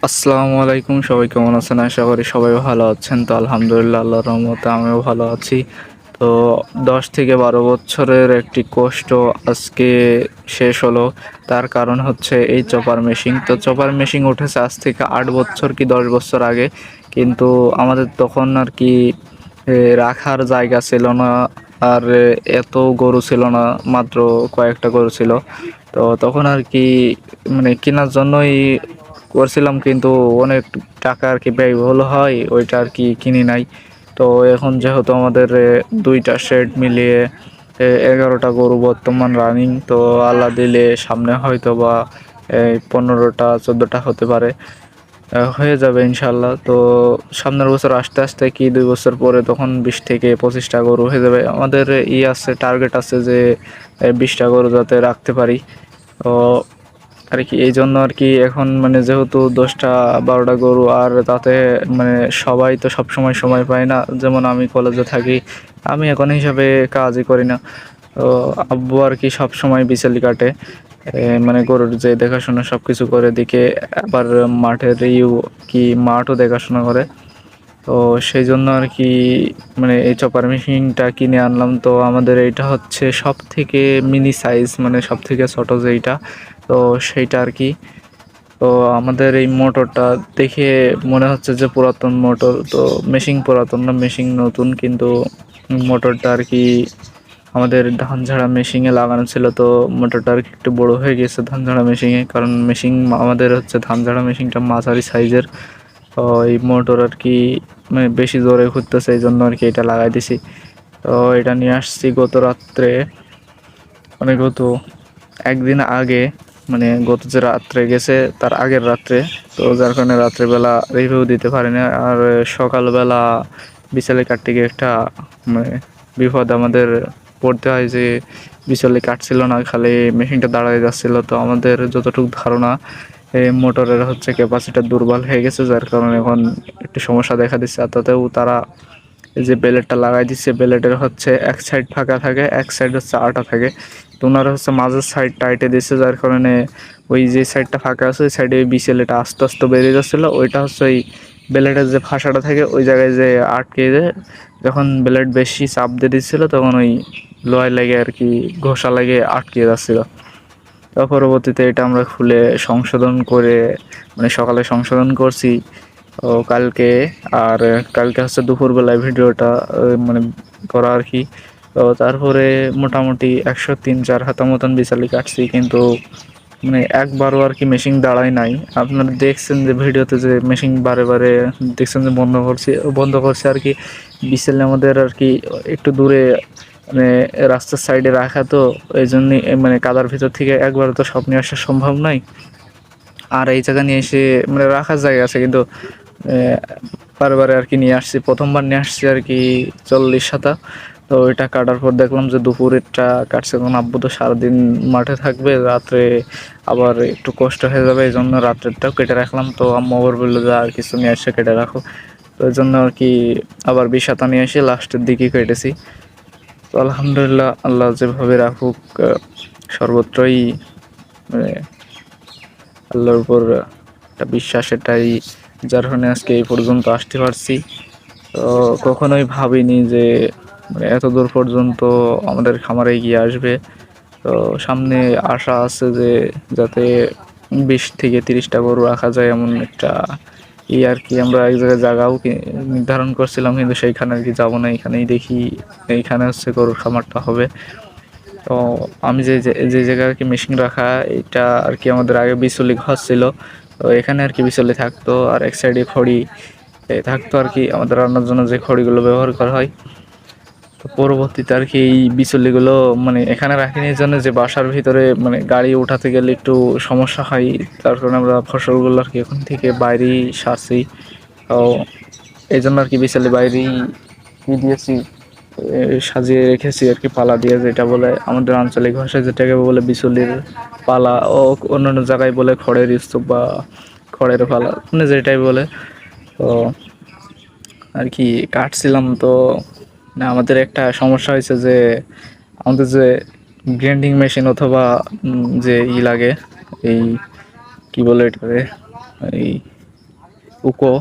আসসালামু আলাইকুম, সবাই কেমন আছেন? আশা করি সবাই ভালো আছেন। তো আলহামদুলিল্লাহ, আল্লাহর রহমতে আমিও ভালো আছি। তো 10 থেকে 12 বছরের একটি কষ্ট আজকে শেষ হলো। তার কারণ হচ্ছে এই চপার মেশিন। তো চপার মেশিন উঠেছে আজ থেকে 8 বছর কি 10 বছর আগে, কিন্তু আমাদের তখন আর কি রাখার জায়গা ছিল না। আর এত গরু ছিল না, মাত্র কয়েকটা গরু ছিল। তো তখন আর কি মানে কেনার জন্যই করছিলাম, কিন্তু অনেক টাকা আর কি ব্যয়বহুল হয়, ওইটা আর কি কিনি নাই। তো এখন যেহেতু আমাদের দুইটা শেড মিলিয়ে 11টা গরু বর্তমান রানিং, তো আল্লাহ দিলে সামনে হয়তো বা 15টা 14টা হতে পারে, হয়ে যাবে ইনশাল্লাহ। তো সামনের বছর আস্তে আস্তে কি 2 বছর পরে তখন 20 থেকে 25টা গরু হয়ে যাবে। আমাদের আছে, টার্গেট আছে যে 20টা গরু যাতে রাখতে পারি। তো আর কি এই জন্য আর কি এখন মানে যেহেতু 10টা 12টা গরু, আর তাতে মানে সবাই তো সব সময় সময় পায় না। যেমন আমি কলেজে থাকি, আমি এখন হিসাবে কাজই করি না। তো আব্বু আর কি সব সময় বিচালি কাটে, মানে গরুর যে দেখাশোনা সব কিছু করে দিকে, আবার মাঠের মাঠও দেখাশোনা করে। তো সেই জন্য আর কি মানে এই চপার মেশিনটা কিনে আনলাম। তো আমাদের এইটা হচ্ছে সব থেকে মিনি সাইজ, মানে সব থেকে ছোট যেইটা, তো সেইটা আর কি। তো আমাদের এই মোটরটা দেখে মনে হচ্ছে যে পুরাতন মোটর, তো মেশিন পুরাতন না, মেশিন নতুন, কিন্তু মোটরটা আর কি আমাদের ধান ঝাড়া মেশিনে লাগানো ছিল। তো মোটরটা আর কি একটু বড় হয়ে গেছে ধান ঝাড়া মেশিনে, কারণ মেশিন আমাদের হচ্ছে ধান ঝাড়া মেশিনটা মাঝারি সাইজের। তো এই মোটর আর কি মানে বেশি জোরে ঘুরতেছে, এই জন্য আর কি এটা লাগাই দিছি। তো এটা নিয়ে আসছি গত রাত্রে, মানে গত একদিন আগে, মানে গত যে রাত্রে গেছে তার আগের রাত্রে। তো যার কারণে রাত্রেবেলা রিভিউ দিতে পারি না। আর সকালবেলা বিছালে কাটতে গিয়ে একটা মানে বিপদ আমাদের পড়তে হয়, যে বিচলে কাটছিল না, খালি মেশিনটা দাঁড়ায় যাচ্ছিল। তো আমাদের যতটুকু ধারণা, এই মোটরের হচ্ছে ক্যাপাসিটার দুর্বল হয়ে গেছে, যার কারণে এখন একটু সমস্যা দেখা দিচ্ছে। আর তাতেও তারা এই যে বেলেটটা লাগাই দিচ্ছে, বেলেটের হচ্ছে এক সাইড ফাঁকা থাকে, এক সাইড হচ্ছে আটা থাকে। তো ওনারা হচ্ছে মাঝের সাইডটা টাইটে দিচ্ছে, যার কারণে ওই যে সাইডটা ফাঁকা আছে ওই সাইডে ওই বিসেলেটা আস্তে আস্তে বেরিয়ে যাচ্ছিলো। ওইটা হচ্ছে ওই বেলেটের যে ফাঁসাটা থাকে ওই জায়গায় যে আটকে যায়। যখন বেলেট বেশি চাপ দিয়ে দিচ্ছিলো তখন ওই লোহায় লেগে আর কি ঘষা লেগে আটকে যাচ্ছিলো। তো পরবর্তীতে এটা আমরা খুলে সংশোধন করে, মানে সকালে সংশোধন করছি ও কালকে। আর কালকে হচ্ছে দুপুরবেলায় ভিডিওটা মানে করা আর কি। তো তারপরে মোটামুটি 103-4 হাতা মতন বিছালি কাটছি, কিন্তু মানে একবারও আর কি মেশিন দাঁড়ায় নাই। আপনারা দেখছেন যে ভিডিওতে যে মেশিন বারে বারে দেখছেন যে বন্ধ করছে আর কি। বিছালি আমাদের আর কি একটু দূরে, মানে রাস্তার সাইডে রাখা, তো এই জন্যই মানে কাদার ভিতর থেকে একবারে তো সব নিয়ে আসা সম্ভব নয়। আর এই জায়গা নিয়ে এসে মানে রাখার জায়গা আছে, কিন্তু বারে আর কি নিয়ে আসছি। প্রথমবার নিয়ে আসছি আর কি 40 হাতা। তো এটা কাটার পর দেখলাম যে দুপুরেরটা কাটছে, কারণ আব্বু তো সারাদিন মাঠে থাকবে, রাত্রে আবার একটু কষ্ট হয়ে যাবে, এই জন্য রাত্রেরটাও কেটে রাখলাম। তো আম্মু আবার বললো যে আর কিছু নিয়ে এসে কেটে রাখো। তো এই জন্য আর কি আবার 20 হাতা নিয়ে এসে লাস্টের দিকে কেটেছি। তো আলহামদুলিল্লাহ, আল্লাহ যেভাবে রাখুক, সর্বত্রই মানে আল্লাহর উপর একটা বিশ্বাস, এটাই যার কারণে আজকে এই পর্যন্ত আসতে পারছি। তো কখনোই ভাবিনি যে মানে এত দূর পর্যন্ত আমাদের খামারে গিয়ে আসবে। তো সামনে আশা আছে যে যাতে 20 থেকে 30টা গরু রাখা যায়, এমন একটা আর কি। আমরা এক জায়গায় জায়গাও নির্ধারণ করছিলাম, কিন্তু সেইখানে আর কি যাবো না, এখানেই দেখি এইখানে হচ্ছে গরুর খামারটা হবে। তো আমি যে যে যে জায়গায় আর কি মেশিন রাখা, এটা আর কি আমাদের আগে বিচুলি ঘর ছিল। তো এখানে আর কি বিচুলি থাকতো, আর এক সাইডে খড়ি থাকতো আর কি, আমাদের রান্নার জন্য যে খড়িগুলো ব্যবহার করা হয়। তো পরবর্তীতে আর কি এই বিচুলিগুলো মানে এখানে রাখিনি, এই জন্য যে বাসার ভিতরে মানে গাড়ি উঠাতে গেলে একটু সমস্যা হয়। তার কারণে আমরা ফসলগুলো আর কি এখন থেকে বাইরেই সারছি। তো এই জন্য আর কি বিচুলি বাইরেই দিয়েছি, সাজিয়ে রেখেছি আর কি পালা দিয়ে, যেটা বলে আমাদের আঞ্চলিক ভাষায় যেটাকে বলে বিচুলির পালা, ও অন্যান্য জায়গায় বলে খড়ের স্তূপ বা খড়ের পালা, মানে যেটাই বলে। তো আর কি কাটছিলাম। তো না, আমাদের একটা সমস্যা হয়েছে যে আমাদের যে গ্রাইন্ডিং মেশিন অথবা যে লাগে, এই কি বলে এটাকে, এই উকো,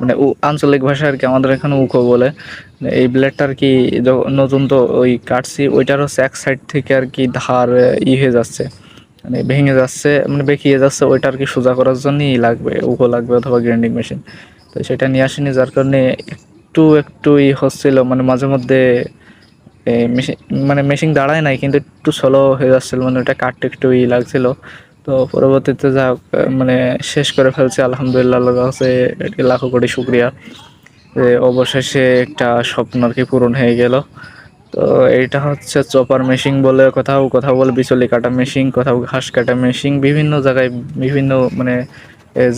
মানে আঞ্চলিক ভাষায় আর কি আমাদের এখানে উকো বলে। এই ব্লেডটা আর কি নতুন তো ওই কাটছি, ওইটার হচ্ছে এক সাইড থেকে আর কি ধার হয়ে যাচ্ছে, মানে ভেঙে যাচ্ছে, মানে বেঁকিয়ে যাচ্ছে। ওইটা আর কি সোজা করার জন্যই লাগবে উকো লাগবে অথবা গ্রাইন্ডিং মেশিন। তো সেটা নিয়ে আসিনি, যার কারণে একটু একটু হচ্ছিল, মানে মাঝে মধ্যে মেশিন, মানে মেশিন দাঁড়ায় নাই কিন্তু একটু স্লো হয়ে যাচ্ছিল, মানে ওটা কাটতে একটু লাগছিল। তো পরবর্তীতে যা হোক, মানে শেষ করে ফেলছে আলহামদুলিল্লাহ, আল্লাহর কাছে লাখো কোটি শুকরিয়া যে অবশেষে একটা স্বপ্ন আর কি পূরণ হয়ে গেল। তো এইটা হচ্ছে চপার মেশিন বলে, কোথাও কোথাও বলে বিচলি কাটা মেশিন, কোথাও ঘাস কাটা মেশিন, বিভিন্ন জায়গায় বিভিন্ন মানে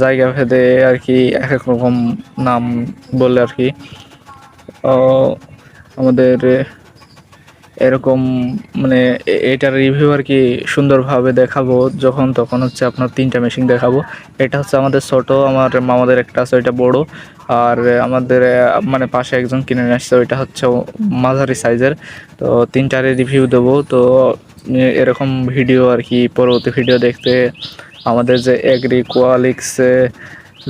জায়গা ভেদে আর কি এক এক রকম নাম বলে আর কি। আমাদের এরকম মানে এটার রিভিউ আর কি সুন্দরভাবে দেখাবো যখন তখন হচ্ছে আপনার 3টা মেশিন দেখাবো। এটা হচ্ছে আমাদের ছোট, আমার মামাদের একটা আছে ওইটা বড়, আর আমাদের মানে পাশে একজন কিনে নিয়ে আসছে ওইটা হচ্ছে মাঝারি সাইজের। তো 3টারে রিভিউ দেবো। তো এরকম ভিডিও আর কি পরবর্তী ভিডিও দেখতে আমাদের যে এগ্রি কোয়ালিক্স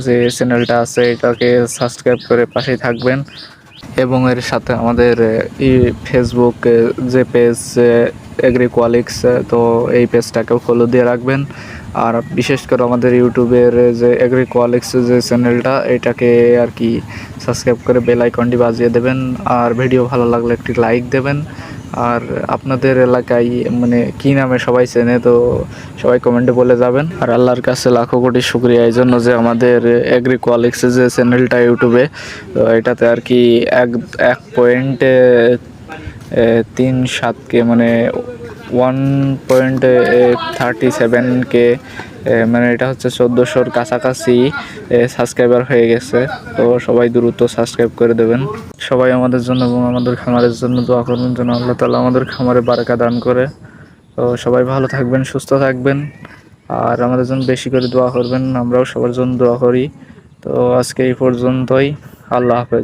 যে চ্যানেলটা আছে এটাকে সাবস্ক্রাইব করে পাশেই থাকবেন, এবং এর সাথে আমাদের ফেসবুক যে পেজ এগ্রি কোয়ালিক্স, তো এই পেজটাকেও ফলো দিয়ে রাখবেন। আর বিশেষ করে আমাদের ইউটিউবের যে এগ্রি কোয়ালিক্স যে চ্যানেলটা এটাকে আর কি সাবস্ক্রাইব করে বেল আইকনটি বাজিয়ে দেবেন। আর ভিডিও ভালো লাগলে একটি লাইক দেবেন। আর আপনাদের এলাকায় মানে কী নামে সবাই চেনে তো সবাই কমেন্টে বলে যাবেন। আর আল্লাহর কাছে লাখো কোটি শুকরিয়া এই জন্য যে আমাদের এগ্রি কোয়ালিক্সের যে চ্যানেলটা ইউটিউবে, তো এটাতে আর কি 1.37K মানে 1.37K, মানে এটা হচ্ছে 1400-র কাছাকাছি সাবস্ক্রাইবার হয়ে গেছে। তো সবাই দ্রুত সাবস্ক্রাইব করে দেবেন। সবাই আমাদের জন্য এবং আমাদের খামারের জন্য দোয়া করবেন যেন আল্লাহ তাআলা আমাদের খামারে বারাকা দান করে। তো সবাই ভালো থাকবেন, সুস্থ থাকবেন, আর আমাদের জন্য বেশি করে দোয়া করবেন। আমরাও সবার জন্য দোয়া করি। তো আজকে এই পর্যন্তই। আল্লাহ হাফেজ।